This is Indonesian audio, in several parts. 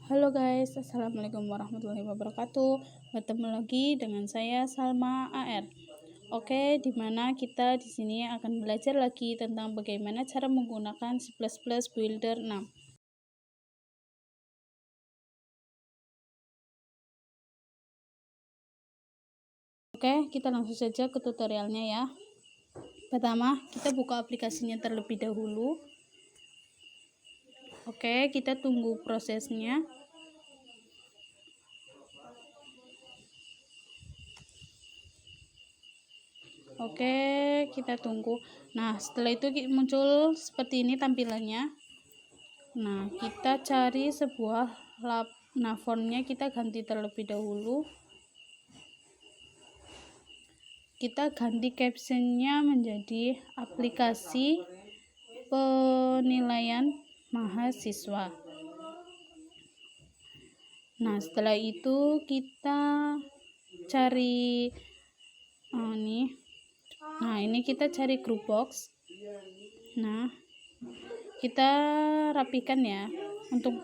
Halo guys, assalamualaikum warahmatullahi wabarakatuh. Bertemu lagi dengan saya Salma AR. Oke, dimana kita di sini akan belajar lagi tentang bagaimana cara menggunakan C++ Builder 6. Oke, kita langsung saja ke tutorialnya ya. Pertama, kita buka aplikasinya terlebih dahulu. Oke, kita tunggu prosesnya. Oke, kita tunggu. Nah, setelah itu muncul seperti ini tampilannya. Nah, kita cari sebuah fontnya kita ganti terlebih dahulu. Kita ganti captionnya menjadi aplikasi penilaian mahasiswa. Nah, setelah itu kita cari ini kita cari group box. Nah, kita rapikan ya untuk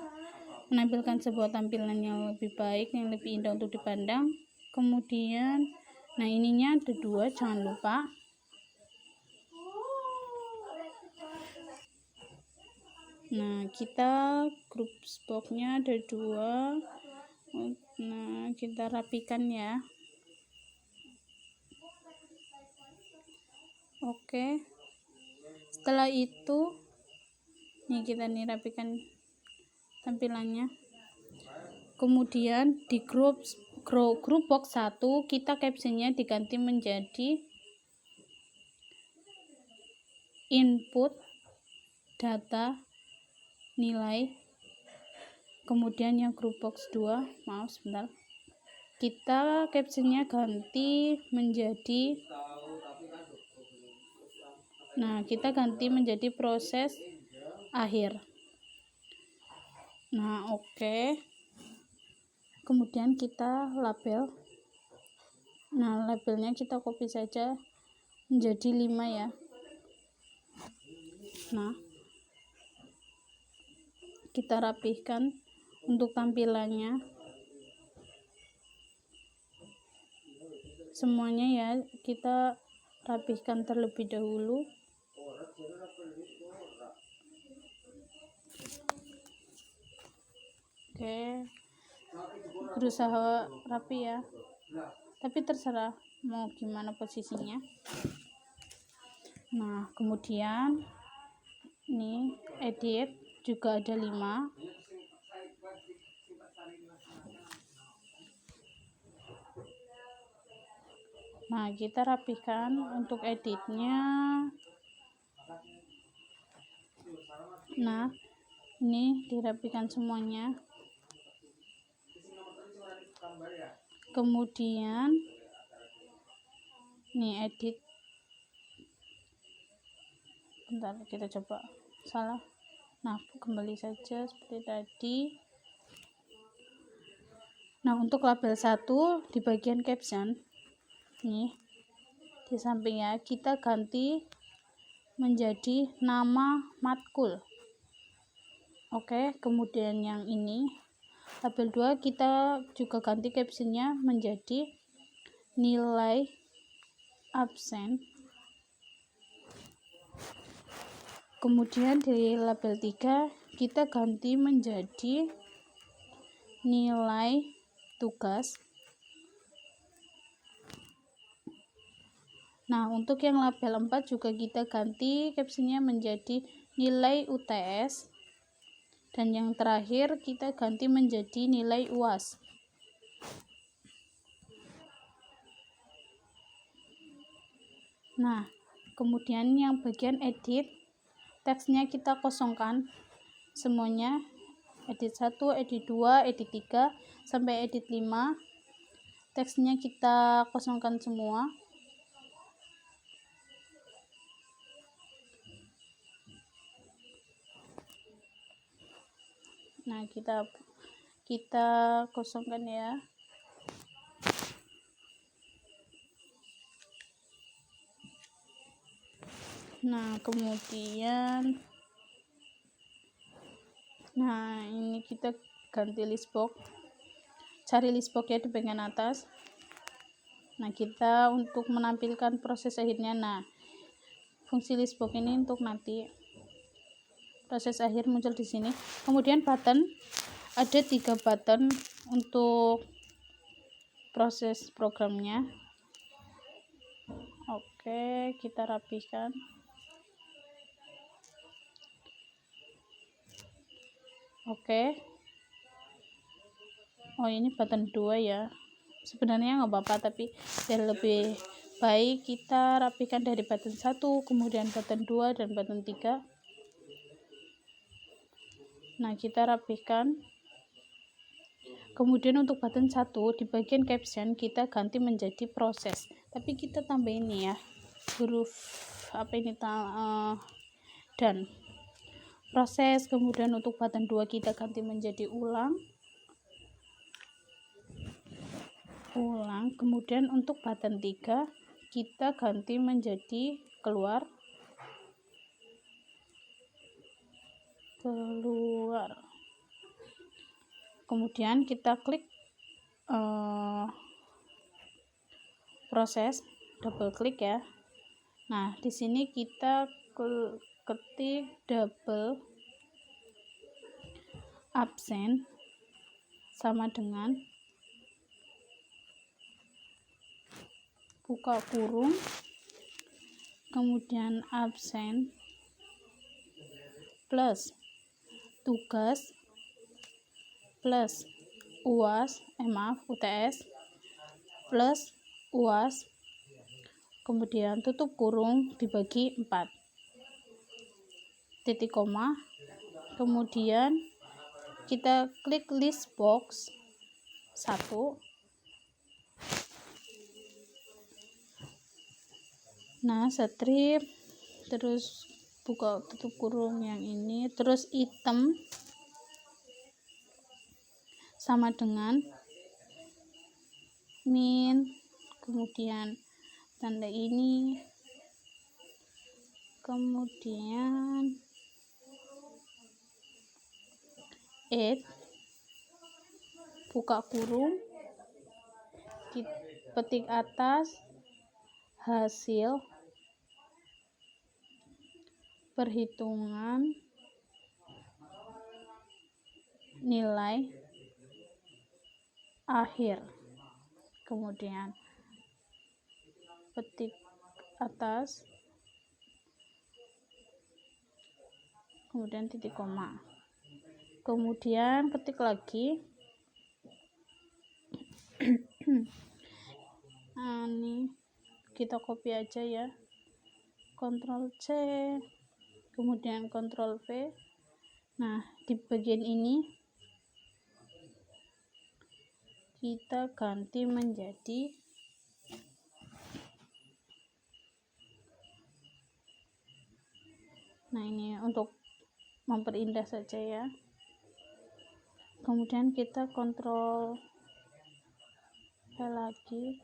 menampilkan sebuah tampilan yang lebih baik, yang lebih indah untuk dipandang. Kemudian ininya ada 2, jangan lupa. Nah, kita group boxnya ada 2. Nah, kita rapikan ya. Oke, setelah itu kita rapikan tampilannya. Kemudian di group box 1 kita captionnya diganti menjadi input data nilai. Kemudian yang group box 2, kita captionnya ganti menjadi proses akhir. Nah, oke. Kemudian kita label. Nah, labelnya kita copy saja menjadi 5 ya. Nah, kita rapihkan untuk tampilannya semuanya ya, kita rapihkan terlebih dahulu. Oke, berusaha rapi ya, tapi terserah mau gimana posisinya. Nah, kemudian ini edit juga ada 5. Nah, kita rapihkan untuk editnya. Nah, ini dirapikan semuanya. Kemudian edit. Bentar, kita coba salah. Nah, kembali saja seperti tadi. Nah, untuk label 1 di bagian caption nih di sampingnya kita ganti menjadi nama matkul. Oke, kemudian yang ini label 2 kita juga ganti captionnya menjadi nilai absen. Kemudian di label 3 kita ganti menjadi nilai tugas. Nah, untuk yang label 4 juga kita ganti captionnya menjadi nilai UTS. Dan yang terakhir kita ganti menjadi nilai UAS. Nah, kemudian yang bagian edit, teksnya kita kosongkan semuanya. Edit 1, edit 2, edit 3 sampai edit 5. Teksnya kita kosongkan semua. Nah, kita kosongkan ya. Nah, kemudian ini kita ganti list box, cari list boxnya di bagian atas. Nah, kita untuk menampilkan proses akhirnya. Nah, fungsi list box ini untuk nanti proses akhir muncul di sini. Kemudian button, ada 3 button untuk proses programnya. Oke, kita rapikan. Oke. Oh, ini button 2 ya. Sebenarnya nggak apa-apa, tapi biar lebih baik kita rapikan dari button 1, kemudian button 2 dan button 3. Nah, kita rapikan. Kemudian untuk button 1 di bagian caption kita ganti menjadi proses, tapi kita tambah ini ya, huruf apa ini dan proses. Kemudian untuk button 2 kita ganti menjadi ulang. Kemudian untuk button 3 kita ganti menjadi keluar. Kemudian kita klik proses, double klik ya. Nah, di sini kita ketik double absen sama dengan buka kurung, kemudian absen plus tugas plus UTS plus UAS, kemudian tutup kurung dibagi 4, titik koma, kemudian kita klik list box 1. Nah, strip, terus buka tutup kurung yang ini, terus item sama dengan min, kemudian tanda ini, kemudian add, buka kurung, petik atas, hasil perhitungan nilai akhir, kemudian petik atas, kemudian titik koma, kemudian ketik lagi. Nah, ini kita copy aja ya, Ctrl C, kemudian Ctrl V. Nah, di bagian ini kita ganti menjadi ini untuk memperindah saja ya. Kemudian kita Ctrl V lagi.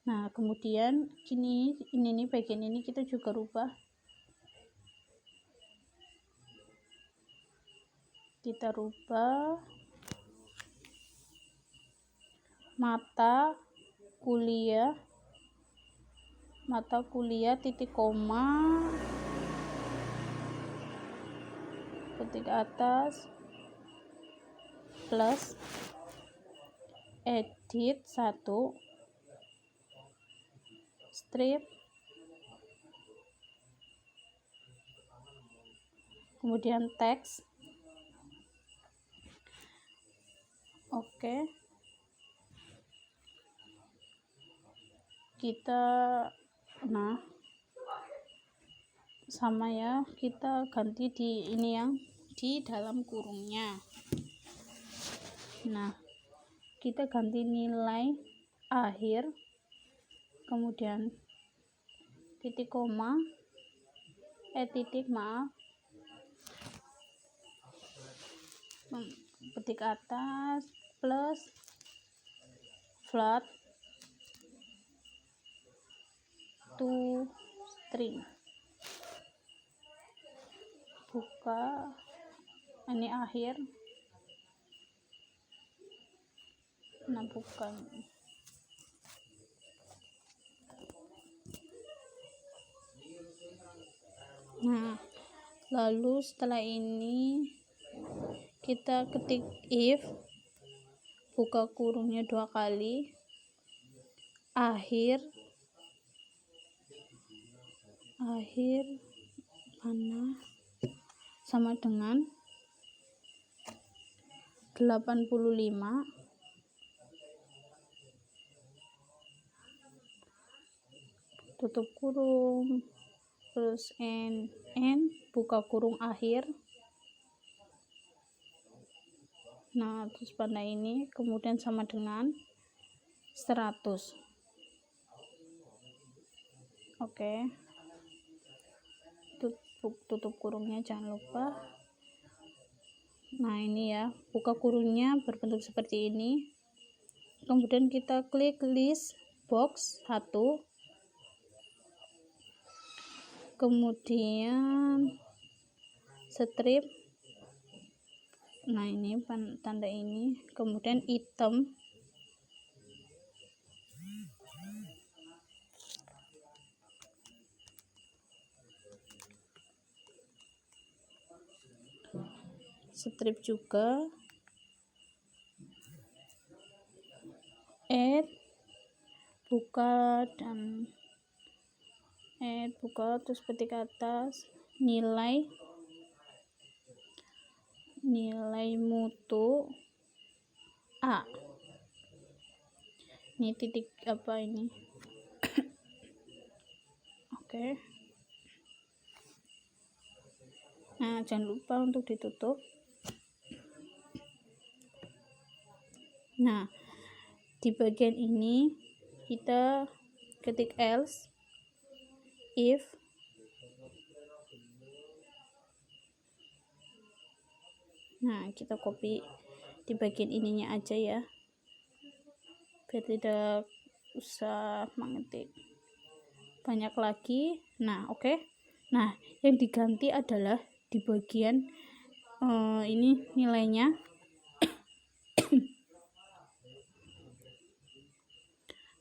Nah, kemudian ini bagian ini kita juga rubah. Kita rubah mata kuliah titik koma, ketik atas plus edit 1 strip, kemudian teks. Oke, kita sama ya, kita ganti di ini yang di dalam kurungnya. Nah, kita ganti nilai akhir, kemudian titik koma, petik atas plus flat to string, buka ini akhir, Nah, bukan. Nah, lalu setelah ini kita ketik if, buka kurungnya 2 kali, akhir mana sama dengan 85, tutup kurung, terus n buka kurung akhir. Nah, terus pada ini kemudian sama dengan 100. Oke, tutup kurungnya jangan lupa. Nah, ini ya, buka kurungnya berbentuk seperti ini. Kemudian kita klik list box 1, kemudian strip. Nah, ini tanda ini, kemudian item, strip juga, add, buka, dan buka, terus ketik atas nilai mutu A. Ini titik apa ini? Oke. Nah, jangan lupa untuk ditutup. Nah, di bagian ini kita ketik else, if, nah kita copy di bagian ininya aja ya, biar tidak usah mengetik banyak lagi. Nah, oke. Nah, yang diganti adalah di bagian ini nilainya.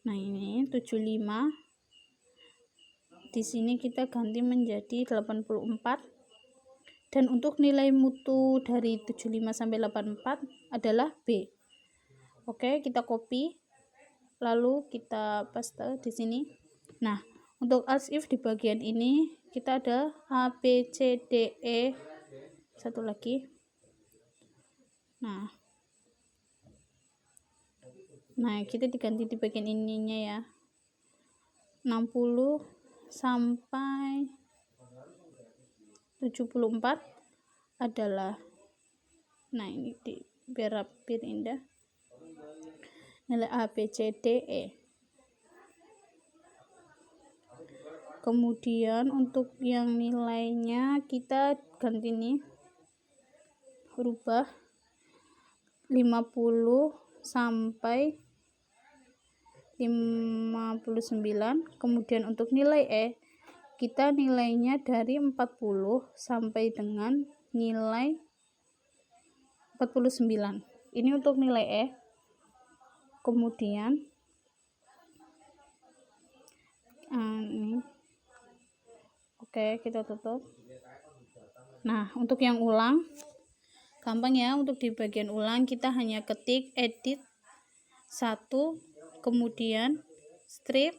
Nah, ini 75. Di sini kita ganti menjadi 84. Dan untuk nilai mutu dari 75 sampai 84 adalah B. Oke, kita copy, lalu kita paste di sini. Nah, untuk else if di bagian ini kita ada A, B, C, D, E, satu lagi. Nah, kita diganti di bagian ininya ya, 60 sampai 74 adalah, nah ini biar rapi indah, nilai A, B, C, D, E. Kemudian untuk yang nilainya kita ganti nih, berubah 50 sampai 59. Kemudian untuk nilai E kita nilainya dari 40 sampai dengan nilai 49. Ini untuk nilai E. Kemudian ini oke, kita tutup. Nah, untuk yang ulang gampang ya, untuk di bagian ulang kita hanya ketik edit 1, kemudian strip,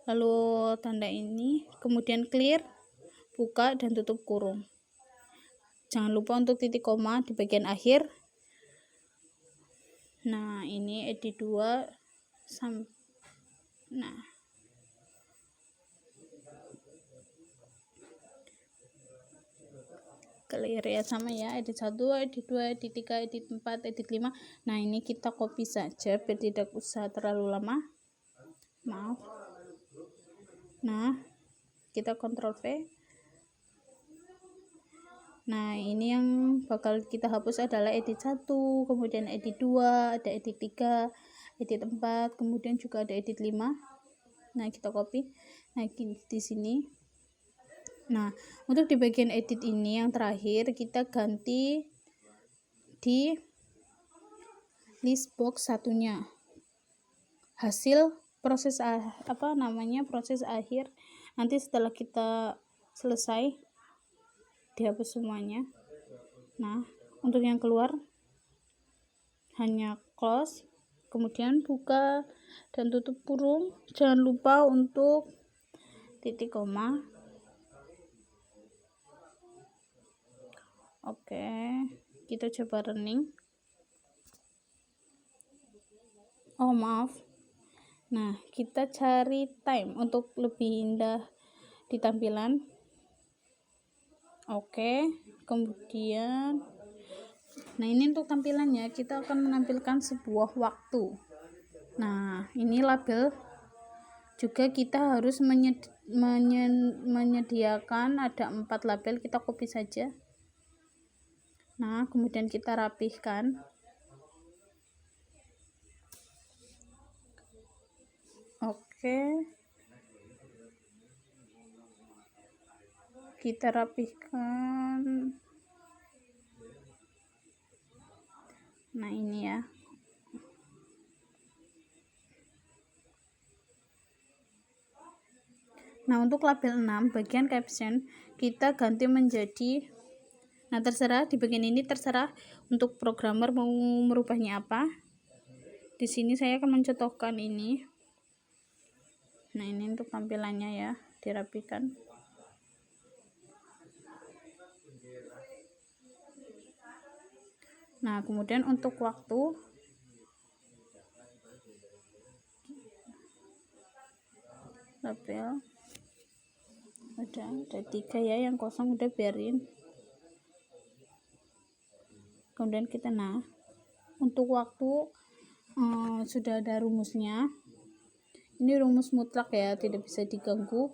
lalu tanda ini, kemudian clear, buka dan tutup kurung. Jangan lupa untuk titik koma di bagian akhir. Nah, ini edit 2 nah, clear ya, sama ya, edit 1, edit 2, edit 3, edit 4, edit 5. Nah, ini kita copy saja biar tidak usah terlalu lama, maaf. Nah, kita Ctrl V. Nah, ini yang bakal kita hapus adalah edit 1, kemudian edit 2, ada edit 3, edit 4, kemudian juga ada edit 5. Nah, kita copy. Nah, di sini. Nah, untuk di bagian edit ini yang terakhir kita ganti di list box satunya. Hasil proses proses akhir nanti setelah kita selesai dihapus semuanya. Nah, untuk yang keluar hanya close, kemudian buka dan tutup kurung. Jangan lupa untuk titik koma. Oke, kita coba running. Oh maaf. Nah, kita cari time untuk lebih indah di tampilan. Oke, kemudian nah ini untuk tampilannya kita akan menampilkan sebuah waktu. Nah, ini label juga kita harus menyediakan ada 4 label, kita copy saja. Nah, kemudian kita rapihkan. Oke, kita rapihkan. Nah, ini ya. Nah, untuk label 6 bagian caption kita ganti menjadi, nah terserah di bagian ini, terserah untuk programmer mau merubahnya apa. Di sini saya akan mencontohkan ini. Nah, ini untuk tampilannya ya, dirapikan. Nah, kemudian untuk waktu label ada 3 ya, yang kosong udah biarin. Kemudian kita untuk waktu sudah ada rumusnya. Ini rumus mutlak ya, tidak bisa diganggu.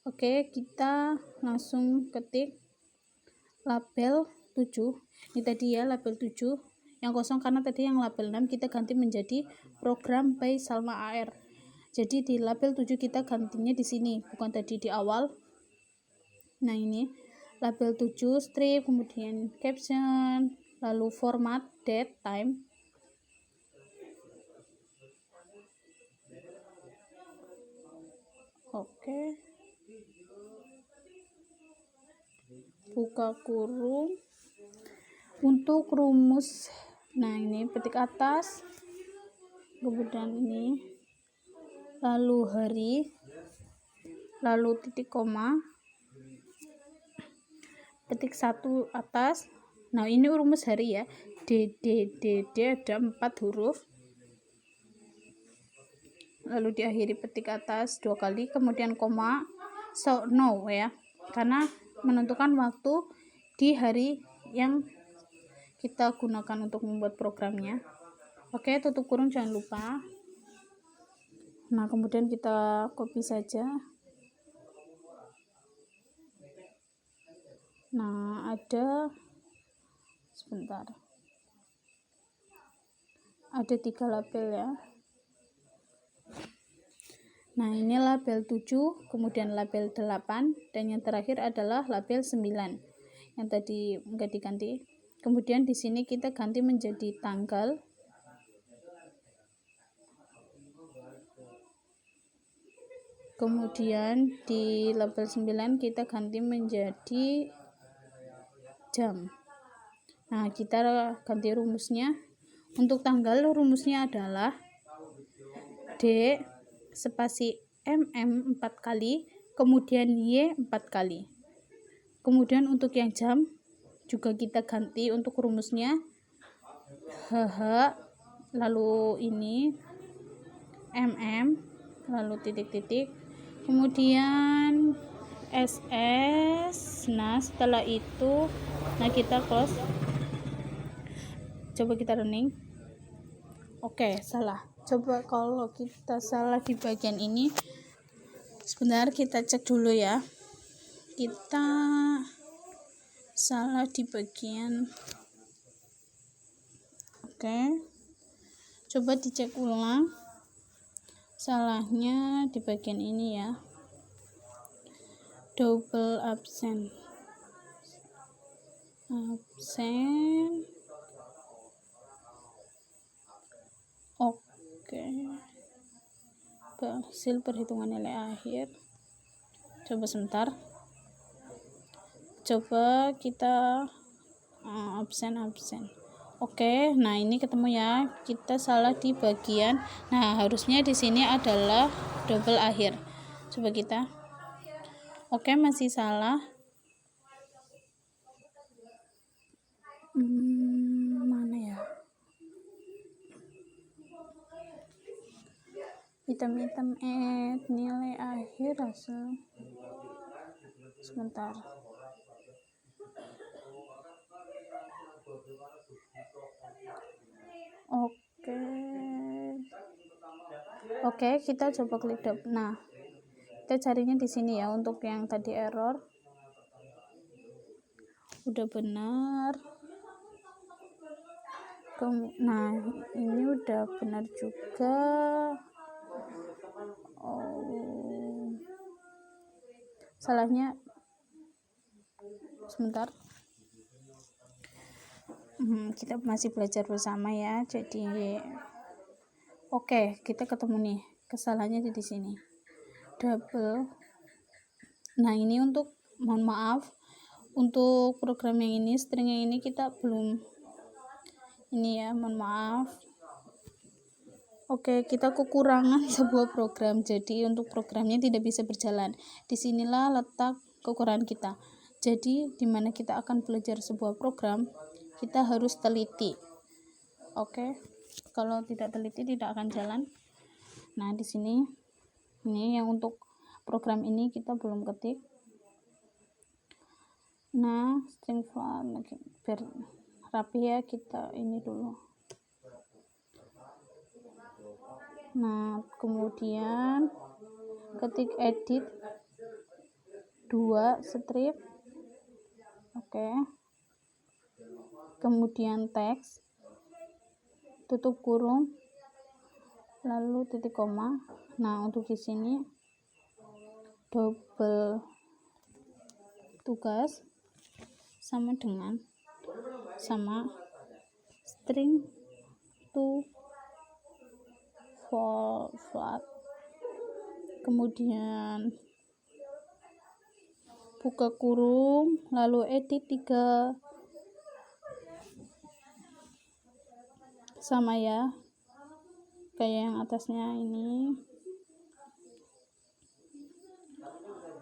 Oke, kita langsung ketik label 7. Ini tadi ya label 7 yang kosong, karena tadi yang label 6 kita ganti menjadi program by Salma AR. Jadi di label 7 kita gantinya di sini, bukan tadi di awal. Nah, ini label 7 strip, kemudian caption, lalu format, date, time. Oke. Buka kurung. Untuk rumus, nah ini petik atas, kemudian ini, lalu hari, lalu titik koma, petik 1 atas. Nah, ini rumus hari ya, D ada 4 huruf, lalu diakhiri petik atas 2 kali, kemudian koma, no ya, karena menentukan waktu di hari yang kita gunakan untuk membuat programnya. Oke, tutup kurung jangan lupa. Nah, kemudian kita copy saja. Nah, sebentar, ada 3 label ya. Nah, ini label 7, kemudian label 8, dan yang terakhir adalah label 9 yang tadi enggak diganti. Kemudian di sini kita ganti menjadi tanggal. Kemudian di label 9 kita ganti menjadi jam. Nah, kita ganti rumusnya. Untuk tanggal rumusnya adalah D spasi MM 4 kali, kemudian Y 4 kali. Kemudian untuk yang jam juga kita ganti untuk rumusnya HH, lalu ini MM, lalu titik-titik, kemudian SS. Nah, setelah itu kita close. Coba kita running. Oke, salah. Coba kalau kita salah di bagian ini, sebentar kita cek dulu ya. Kita salah di bagian, oke, coba dicek ulang. Salahnya di bagian ini ya, double absen. hasil perhitungan nilai akhir. Coba sebentar, coba kita absen. Oke, nah ini ketemu ya, kita salah di bagian. Nah, harusnya di sini adalah double akhir. Coba kita. Oke, masih salah. Mana ya? Item add nilai akhir hasil. Sebentar. Oke, kita coba klik nah, kita carinya di sini ya. Untuk yang tadi error udah benar. Nah, ini udah benar juga. Salahnya sebentar. Kita masih belajar bersama ya. Jadi oke, kita ketemu nih. Kesalahannya di sini. Double. Nah, ini mohon maaf, untuk program yang ini, string yang ini kita belum ini ya, mohon maaf. Oke, kita kekurangan sebuah program, jadi untuk programnya tidak bisa berjalan. Disinilah letak kekurangan kita. Jadi dimana kita akan belajar sebuah program, kita harus teliti. Oke, kalau tidak teliti tidak akan jalan. Nah, di sini ini yang untuk program ini kita belum ketik. Nah, string file biar rapi ya, kita ini dulu. Nah, kemudian ketik edit 2 strip. Oke. Kemudian teks, tutup kurung, lalu titik koma. Nah, untuk di sini double tugas sama string to flat, kemudian buka kurung, lalu edit 3 sama ya, kayak yang atasnya ini.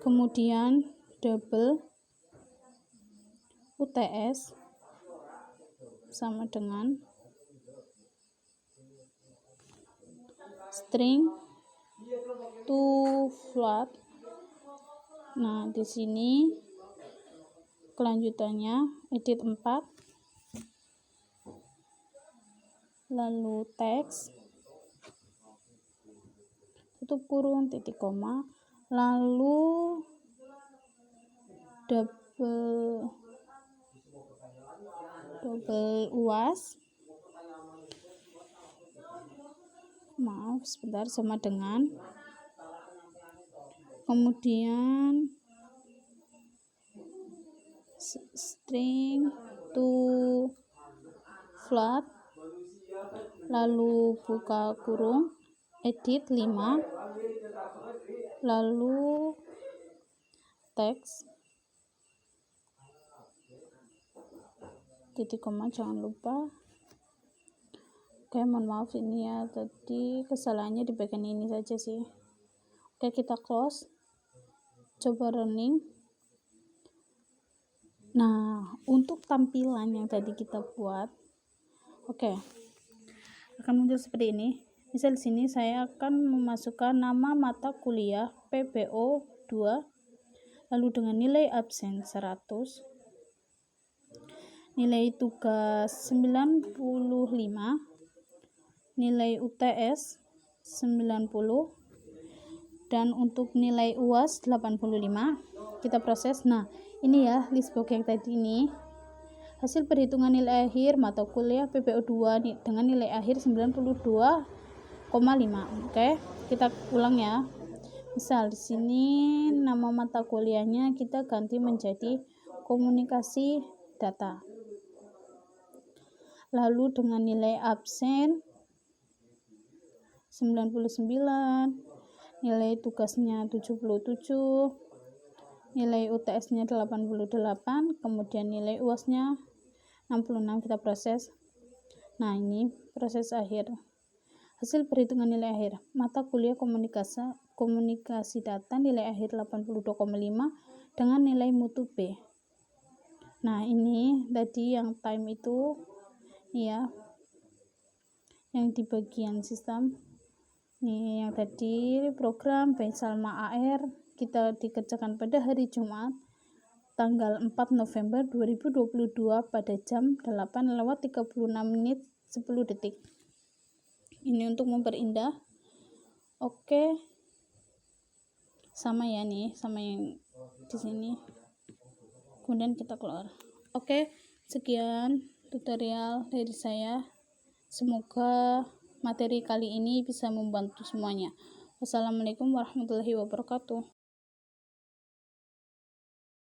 Kemudian double UTS sama dengan string to float. Nah, di sini kelanjutannya edit 4, lalu teks, tutup kurung, titik koma, lalu double uas, maaf sebentar, sama dengan, kemudian string to float, lalu buka kurung, edit 5, lalu teks, titik koma, jangan lupa. Oke, mohon maaf ini ya, tadi kesalahannya di bagian ini saja sih. Oke, kita close, coba running. Nah, untuk tampilan yang tadi kita buat, oke, akan muncul seperti ini. Misal di sini saya akan memasukkan nama mata kuliah PPO 2, lalu dengan nilai absen 100, nilai tugas 95, nilai UTS 90, dan untuk nilai UAS 85. Kita proses. Nah, ini ya list box yang tadi ini, hasil perhitungan nilai akhir mata kuliah PPO 2 dengan nilai akhir 92,5. Oke, kita ulang ya. Misal di sini nama mata kuliahnya kita ganti menjadi komunikasi data, lalu dengan nilai absen 99, nilai tugasnya 77, nilai UTS-nya 88, kemudian nilai UAS-nya 66. Kita proses. Nah, ini proses akhir. Hasil perhitungan nilai akhir. Mata kuliah komunikasi data nilai akhir 82,5 dengan nilai mutu B. Nah, ini tadi yang time itu ya, yang di bagian sistem. Nih, yang tadi program by Salma AR kita dikerjakan pada hari Jumat tanggal 4 November 2022 pada jam 8:36:10. Ini untuk memperindah. Oke. Sama ya nih, sama yang di sini. Kemudian kita keluar. Oke, sekian tutorial dari saya. Semoga materi kali ini bisa membantu semuanya. Wassalamualaikum warahmatullahi wabarakatuh.